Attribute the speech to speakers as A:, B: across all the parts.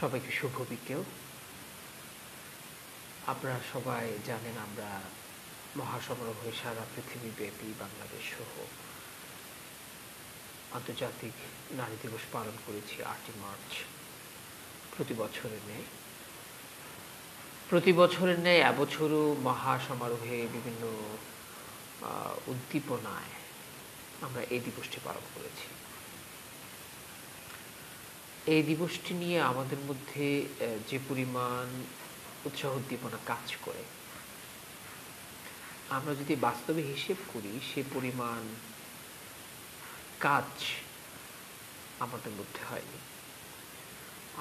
A: সবাইকে শুভ বিকেল। আপনারা সবাই জানেন আমরা মহাসমারোহে সারা পৃথিবীব্যাপী বাংলাদেশ সহ আন্তর্জাতিক নারী দিবস পালন করেছি 8ই মার্চ। প্রতি বছরের ন্যায় এবছরও মহাসমারোহে বিভিন্ন উদ্দীপনায় আমরা এই দিবসটি পালন করেছি। এই দিবসটি নিয়ে আমাদের মধ্যে যে পরিমাণ উৎসাহ উদ্দীপনা কাজ করে, আমরা যদি বাস্তবে হিসেব করি সে পরিমাণ কাজ আমাদের মধ্যে হয়নি।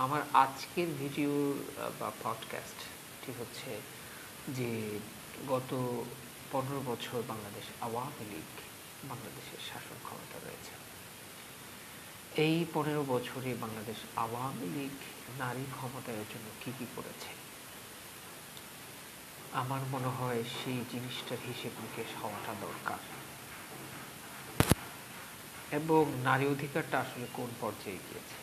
A: আমার আজকের ভিডিওর বা পডকাস্টটি হচ্ছে যে গত 15 বছর বাংলাদেশ আওয়ামী লীগ বাংলাদেশের শাসন ক্ষমতা রয়েছে। এই 15 বছরে বাংলাদেশ আওয়ামী লীগ নারী ক্ষমতায়নের জন্য কি কি করেছে, আমার মনে হয় সেই জিনিসটার হিসেব নিকেশ হওয়াটা দরকার, এবং নারী অধিকারটা আসলে কোন পর্যায়ে গিয়েছে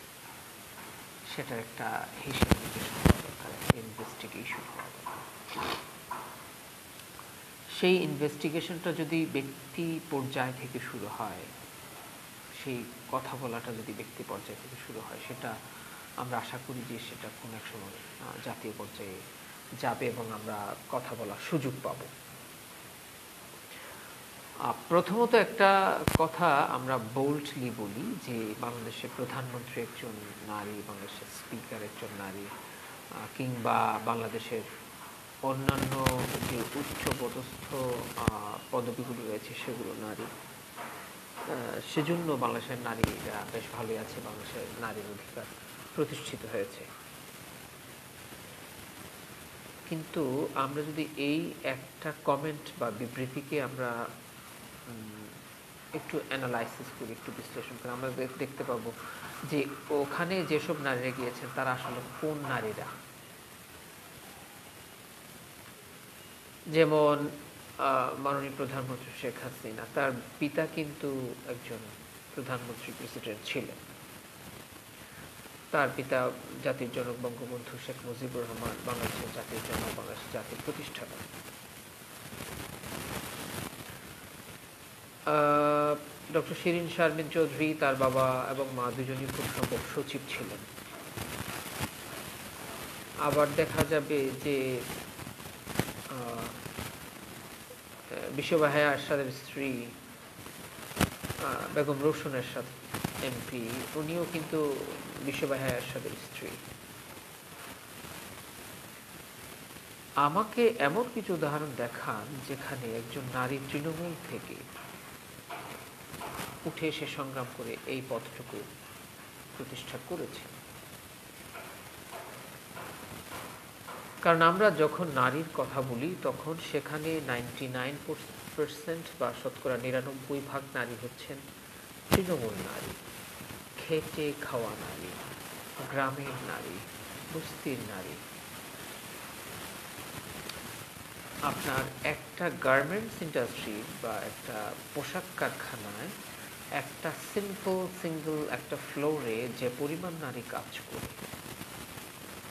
A: সেটার একটা হিসেব নিকেশ হওয়া দরকার, ইনভেস্টিগেশন হওয়া দরকার। সেই ইনভেস্টিগেশনটা যদি ব্যক্তি পর্যায় থেকে শুরু হয়, সেই কথা বলাটা যদি ব্যক্তি পর্যায় থেকে শুরু হয়, সেটা আমরা আশা করি যে সেটা কোনো এক সময় জাতীয় পর্যায়ে যাবে এবং আমরা কথা বলার সুযোগ পাব। প্রথমত একটা কথা আমরা বোল্ডলি বলি যে বাংলাদেশের প্রধানমন্ত্রী একজন নারী, বাংলাদেশের স্পিকার একজন নারী, কিংবা বাংলাদেশের অন্যান্য যে উচ্চপদস্থ পদবিগুলো রয়েছে সেগুলো নারী। সেজন্য বাংলাদেশের নারীরা বেশ ভালোই আছে, বাংলাদেশের নারীর অধিকার প্রতিষ্ঠিত হয়েছে। কিন্তু আমরা যদি এই একটা কমেন্ট বা বিবৃতিকে আমরা একটু অ্যানালাইসিস করি, একটু বিশ্লেষণ করি, আমরা দেখতে পাবো যে ওখানে যেসব নারীরা গিয়েছেন তারা আসলে কোন নারীরা। যেমন মাননীয় প্রধানমন্ত্রী শেখ হাসিনা, তার পিতা কিন্তু একজন প্রধানমন্ত্রী, প্রেসিডেন্ট ছিলেন। তার পিতা জাতির জনক বঙ্গবন্ধু শেখ মুজিবুর রহমান, বাংলাদেশের জাতির জনক, বাংলাদেশের জাতির প্রতিষ্ঠাতা। ডক্টর শিরিন শারমিন চৌধুরী, তার বাবা এবং মা দুজনই খুব সম্ভব সচিব ছিলেন। আবার দেখা যাবে যে বিশ্ববাহায়া এরশাদের স্ত্রী বেগম রওশন এরশাদ এমপি, উনিও কিন্তু বিশ্ববাহায়া এরশাদের স্ত্রী। আমাকে এমন কিছু উদাহরণ দেখান যেখানে একজন নারী তৃণমূল থেকে উঠে এসে সংগ্রাম করে এই পথটুকু প্রতিষ্ঠা করেছে। কারণ আমরা যখন নারীর কথা বলি তখন সেখানে 99% বা শতকরা 99% নারী হচ্ছেন তৃণমূল নারী, খেটে খাওয়া নারী, গ্রামের নারী, বস্তির নারী। আপনার একটা গার্মেন্টস ইন্ডাস্ট্রি বা একটা পোশাক কারখানায় একটা সিঙ্গল একটা ফ্লোরে যে পরিমাণ নারী কাজ করে,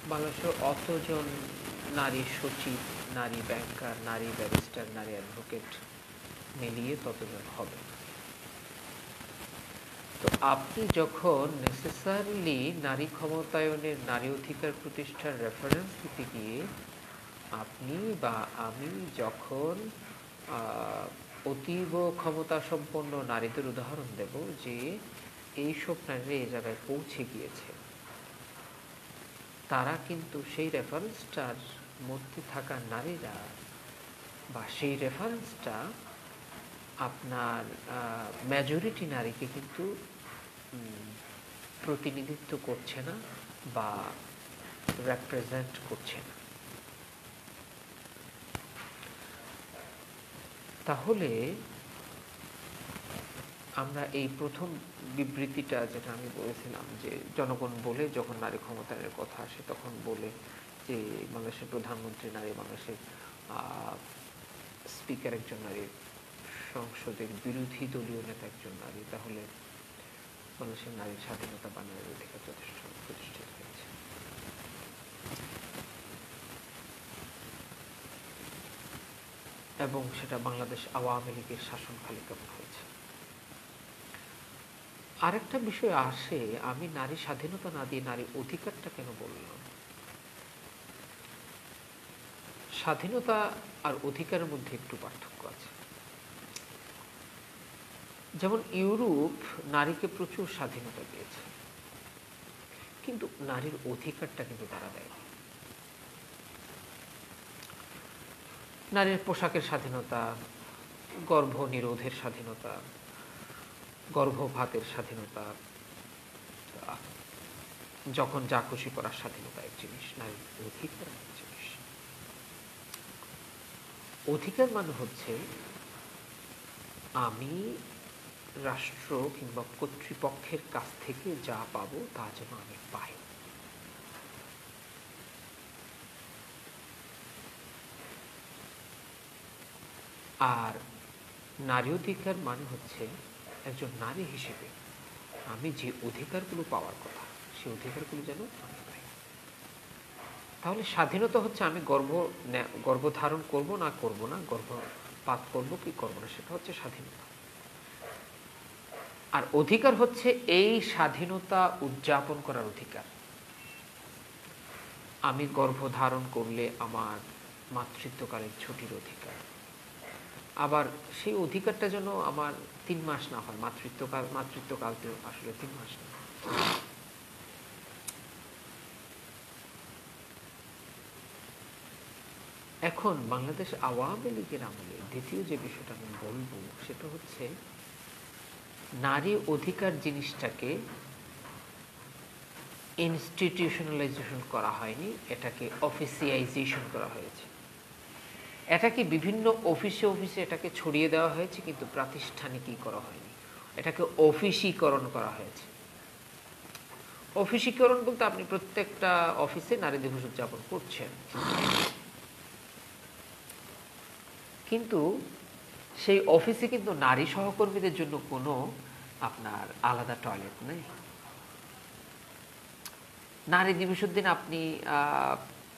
A: বাংলাদেশের অতজন নারী সচিব, নারী ব্যাংকার, নারী ব্যারিস্টার, নারী অ্যাডভোকেট মিলিয়ে ততজন হবে। তো আপনি যখন নেসেসারিলি নারী ক্ষমতায়নের, নারী অধিকার প্রতিষ্ঠার রেফারেন্স দিতে গিয়ে আপনি বা আমি যখন অতীব ক্ষমতা সম্পন্ন নারীদের উদাহরণ দেব যে এইসব নারীরা এই জায়গায় পৌঁছে গিয়েছে, তারা কিন্তু সেই রেফারেন্সটার মধ্যে থাকা নারীরা বা সেই রেফারেন্সটা আপনার মেজরিটি নারীকে কিন্তু প্রতিনিধিত্ব করছে না বা রেপ্রেজেন্ট করছে না। তাহলে আমরা এই প্রথম বিবৃতিটা যেটা আমি বলেছিলাম যে জনগণ বলে যখন নারী ক্ষমতায়নের কথা আসে তখন বলে যে বাংলাদেশের প্রধানমন্ত্রী নারী, বাংলাদেশের স্পিকার একজন নারী, সংসদের বিরোধী দলীয় নেতা একজন নারী, তাহলে বাংলাদেশের নারীর স্বাধীনতা বা নারীর অধিকার যথেষ্ট প্রতিষ্ঠিত হয়েছে। এবং সেটা বাংলাদেশ আওয়ামী লীগের শাসনকালে কেমন হয়েছে। আরেকটা বিষয় আসে, আমি নারী স্বাধীনতা না দিয়ে নারী অধিকারটা কেন বললাম। স্বাধীনতা আর অধিকারের মধ্যে একটু পার্থক্য আছে। যেমন ইউরোপ নারীকে প্রচুর স্বাধীনতা দিয়েছে, কিন্তু নারীর অধিকারটা কিন্তু তারা দেয়নি। নারীর পোশাকের স্বাধীনতা, গর্ভ নিরোধের স্বাধীনতা, গর্ভপাতের স্বাধীনতা, যখন যা খুশি করার স্বাধীনতা এক জিনিস, নারীর অধিকার এক জিনিস। অধিকার মানে হচ্ছে আমি রাষ্ট্র কিংবা কর্তৃপক্ষের কাছ থেকে যা পাবো তা যেন আমি পাই। আর নারী অধিকার মানে হচ্ছে একজন নারী হিসেবে আমি যে অধিকারগুলো পাওয়ার কথা সেই অধিকারগুলো যেন আমি পাই। তাহলে স্বাধীনতা হচ্ছে আমি গর্ভধারণ করব না করব না, গর্ভপাত করব কি করব না, সেটা হচ্ছে স্বাধীনতা। আর অধিকার হচ্ছে এই স্বাধীনতা উদযাপন করার অধিকার। আমি গর্ভধারণ করলে আমার মাতৃত্বকালীন ছুটির অধিকার, আবার সেই অধিকারটা যেন আমার 3 মাস না হয়, মাতৃত্বকাল তো আসলে 3 মাস না। এখন বাংলাদেশ আওয়ামী লীগের আমলে দ্বিতীয় যে বিষয়টা আমি বলবো সেটা হচ্ছে নারী অধিকার জিনিসটাকে ইনস্টিটিউশনালাইজেশন করা হয়নি, এটাকে অফিসিয়াইজেশন করা হয়েছে। এটাকে বিভিন্ন অফিসে অফিসে এটাকে ছড়িয়ে দেওয়া হয়েছে, কিন্তু প্রাতিষ্ঠানিকই করা হয়নি, এটাকে অফিসীকরণ করা হয়েছে। অফিসীকরণ বলতে আপনি প্রত্যেকটা অফিসে নারী দিবস উদযাপন করছেন, কিন্তু সেই অফিসে কিন্তু নারী সহকর্মীদের জন্য কোনো আপনার আলাদা টয়লেট নেই। নারী দিবসের দিন আপনি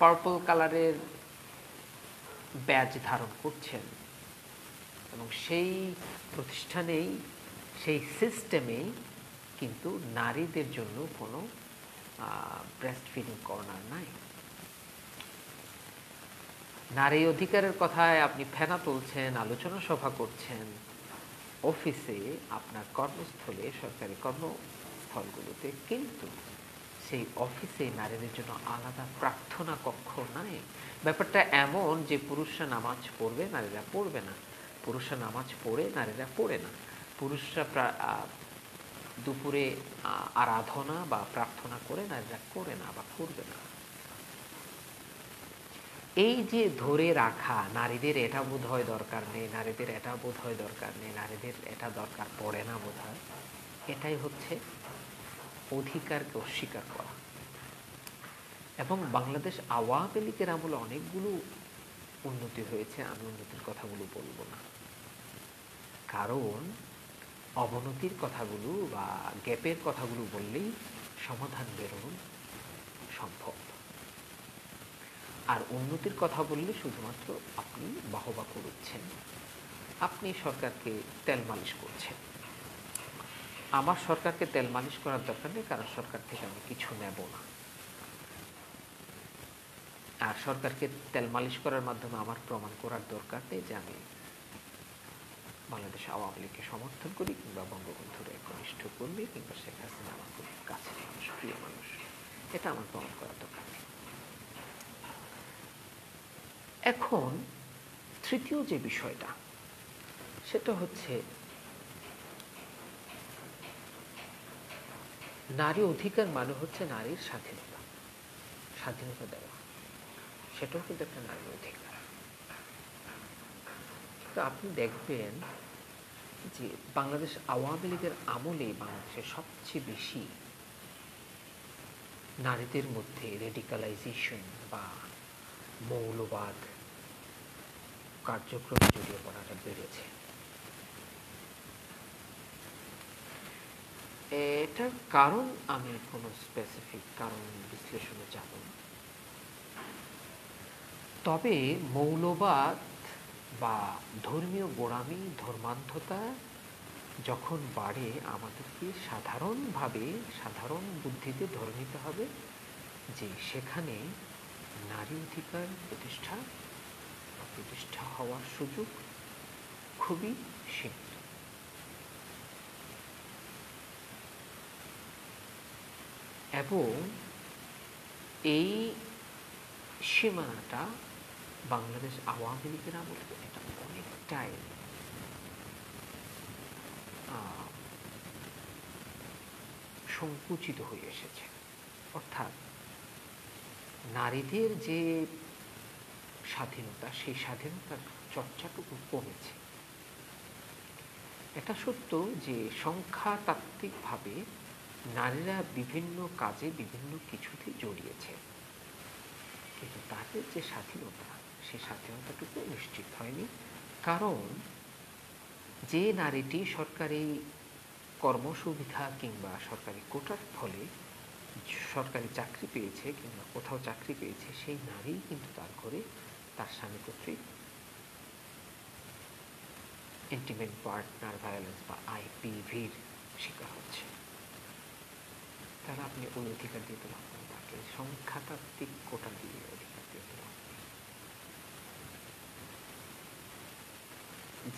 A: পার্পল কালারের ব্যাজ ধারণ করছেন এবং সেই প্রতিষ্ঠানেই সেই সিস্টেমেই কিন্তু নারীদের জন্য কোনো ব্রেস্ট ফিডিং কর্নার নাই। নারী অধিকারের কথায় আপনি ফেনা তুলছেন, আলোচনা সভা করছেন অফিসে, আপনার কর্মস্থলে, সরকারি কর্মস্থলগুলোতে, কিন্তু সেই অফিসে নারীদের জন্য আলাদা প্রার্থনা কক্ষ নাই। ব্যাপারটা এমন যে পুরুষরা নামাজ পড়বে, নারীরা পড়বে না, পুরুষরা নামাজ পড়ে, নারীরা পড়ে না, পুরুষরা দুপুরে আরাধনা বা প্রার্থনা করে, নারীরা করে না বা করবে না। এই যে ধরে রাখা নারীদের এটা বোধ হয় দরকার নেই, নারীদের এটা বোধ হয় দরকার নেই, নারীদের এটা দরকার পড়ে না বোধ হয়, এটাই হচ্ছে অধিকারকে অস্বীকার করা। এবং বাংলাদেশ আওয়ামী লীগের আমলে অনেকগুলো উন্নতি হয়েছে, আমি উন্নতির কথাগুলো বলবো না, কারণ অবনতির কথাগুলো বা গ্যাপের কথাগুলো বললেই সমাধান বেরোনো সম্ভব। আর উন্নতির কথা বললে শুধুমাত্র আপনি বাহবা করছেন, আপনি সরকারকে তেল মালিশ করছেন। আমার সরকারকে তেল মালিশ করার দরকার নেই, কারণ সরকার থেকে আমি কিছু নেব না। আর সরকারকে তেল মালিশ করার মাধ্যমে আমার প্রমাণ করার দরকার নেই যে আমি বাংলাদেশ আওয়ামী লীগকে সমর্থন করি, কিংবা বঙ্গবন্ধুর একনিষ্ঠ কর্মী, কিংবা শেখ হাসিনা আমার খুব কাছের মানুষ, প্রিয় মানুষ। এটা আমার প্রমাণ করার দরকার নেই। এখন তৃতীয় যে বিষয়টা, সেটা হচ্ছে নারী অধিকার মানে হচ্ছে নারীর স্বাধীনতা, স্বাধীনতা দেওয়া, সেটাও কিন্তু একটা নারীর অধিকার। তো আপনি দেখবেন যে বাংলাদেশ আওয়ামী লীগের আমলে বাংলাদেশে সবচেয়ে বেশি নারীদের মধ্যে রেডিকালাইজেশন বা মৌলবাদ কার্যক্রমে জড়িয়ে পড়াটা বেড়েছে। এটার কারণ আমি কোনো স্পেসিফিক কারণ বিশ্লেষণে যাব না, তবে মৌলবাদ বা ধর্মীয় গোঁড়ামি, ধর্মান্ধতা যখন বাড়ে, আমাদেরকে সাধারণভাবে, সাধারণ বুদ্ধিতে ধরে নিতে হবে যে সেখানে নারী অধিকার প্রতিষ্ঠা বা প্রতিষ্ঠা হওয়ার সুযোগ খুবই সীমিত। এবং এই সীমানাটা বাংলাদেশ আওয়ামী লীগের আমলে এটা অনেকটাই সংকুচিত হয়ে এসেছে। অর্থাৎ নারীদের যে স্বাধীনতা, সেই স্বাধীনতার চর্চাটুকু কমেছে। এটা সত্য যে সংখ্যাতাত্ত্বিকভাবে নারীরা বিভিন্ন কাজে, বিভিন্ন কিছুতে জড়িয়েছে, কিন্তু তাদের যে স্বাধীনতা, সেই স্বাধীনতাটুকু নিশ্চিত হয়নি। কারণ যে নারীটি সরকারি কর্মসুবিধা কিংবা সরকারি কোটার ফলে সরকারি চাকরি পেয়েছে কিংবা কোথাও চাকরি পেয়েছে, সেই নারী কিন্তু তার ঘরে তার স্বামী কর্তৃক ইন্টিমেট পার্টনার ভায়োলেন্স বা আইপিভির শিকার হচ্ছে। তারা আপনি ওই অধিকার দিয়ে তোলা হবে, তাকে সংখ্যাতাত্ত্বিক কোটা দিয়ে অধিকার দিয়ে তোলা হবে।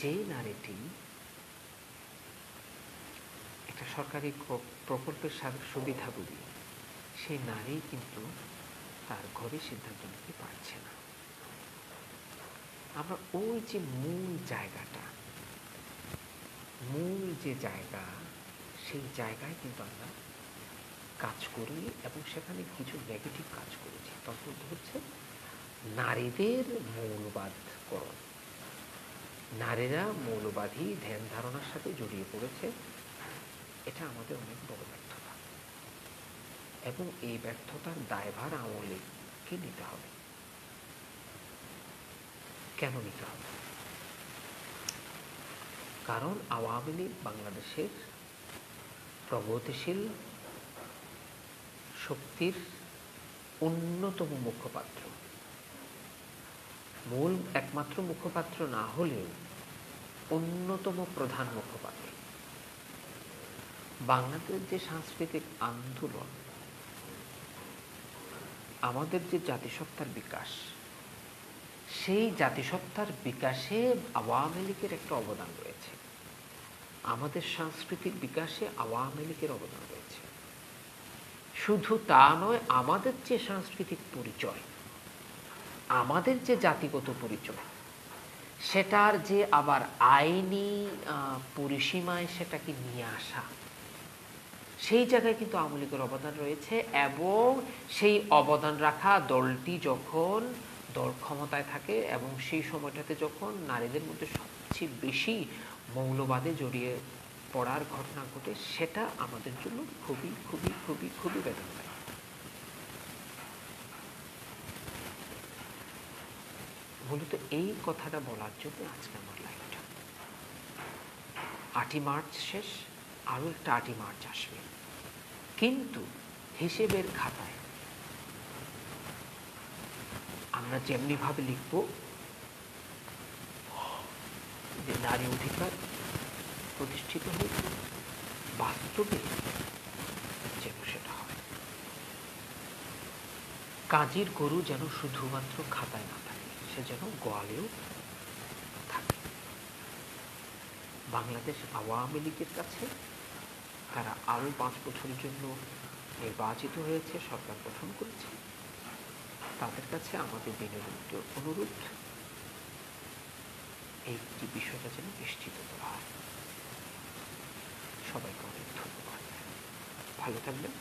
A: যে নারীটি একটা সরকারি প্রকল্পের সুবিধাগুলি, সেই নারী কিন্তু তার ঘরে সিদ্ধান্ত নিতে পারছে না। আমরা ওই যে মূল জায়গাটা, মূল যে জায়গা, সেই জায়গায় কিন্তু আমরা কাজ করি এবং সেখানে কিছু নেগেটিভ কাজ করেছি। তার মধ্যে হচ্ছে নারীদের মৌলবাদকরণ। নারীরা মৌলবাদী ধ্যান ধারণার সাথে জড়িয়ে পড়েছে, এটা আমাদের অনেক বড় ব্যর্থতা। এবং এই ব্যর্থতার দায়ভার আওয়ামী লীগকে নিতে হবে। কেন নিতে হবে? কারণ আওয়ামী লীগ বাংলাদেশের প্রগতিশীল শক্তির অন্যতম মুখপাত্র, মূল একমাত্র মুখপাত্র না হলেও অন্যতম প্রধান মুখপাত্র। বাংলাদেশের যে সাংস্কৃতিক আন্দোলন, আমাদের যে জাতিসত্তার বিকাশ, সেই জাতিসত্তার বিকাশে আওয়ামী লীগের একটা অবদান রয়েছে। আমাদের সাংস্কৃতিক বিকাশে আওয়ামী লীগের অবদান রয়েছে। শুধু তা নয়, আমাদের যে সাংস্কৃতিক পরিচয়, আমাদের যে জাতিগত পরিচয়, সেটার যে আবার আইনি পরিসীমায় সেটাকে নিয়ে আসা, সেই জায়গায় কিন্তু আওয়ামী লীগের অবদান রয়েছে। এবং সেই অবদান রাখা দলটি যখন দল ক্ষমতায় থাকে এবং সেই সময়টাতে যখন নারীদের মধ্যে সবচেয়ে বেশি মৌলবাদে জড়িয়ে পড়ার ঘটনা ঘটে, সেটা আমাদের জন্য খুবই খুবই খুবই খুবই বেদনাদায়ক। মূলত এই কথাটা বলার জন্য আজকে আমার লাইভটা। 8ই মার্চ শেষ, আরও একটা 8ই মার্চ আসবে, কিন্তু হিসেবের খাতায় আমরা যেমনিভাবে লিখব যে নারী অধিকার প্রতিষ্ঠিত হয়েছে, বাস্তবে যেন সেটা হয়। কাজের গরু যেন শুধুমাত্র খাতায় না থাকে, সে যেন গোয়ালেও থাকে। বাংলাদেশ আওয়ামী লীগের কাছে তারা আরও 5 বছরের জন্য নির্বাচিত হয়েছে, সরকার গঠন করেছে। তাদের কাছে আমাদের বিনীত অনুরোধ, এই বিষয়টা যেন নিশ্চিত করা হয়। সবাইকে অনেক ধন্যবাদ। ভালো থাকবেন।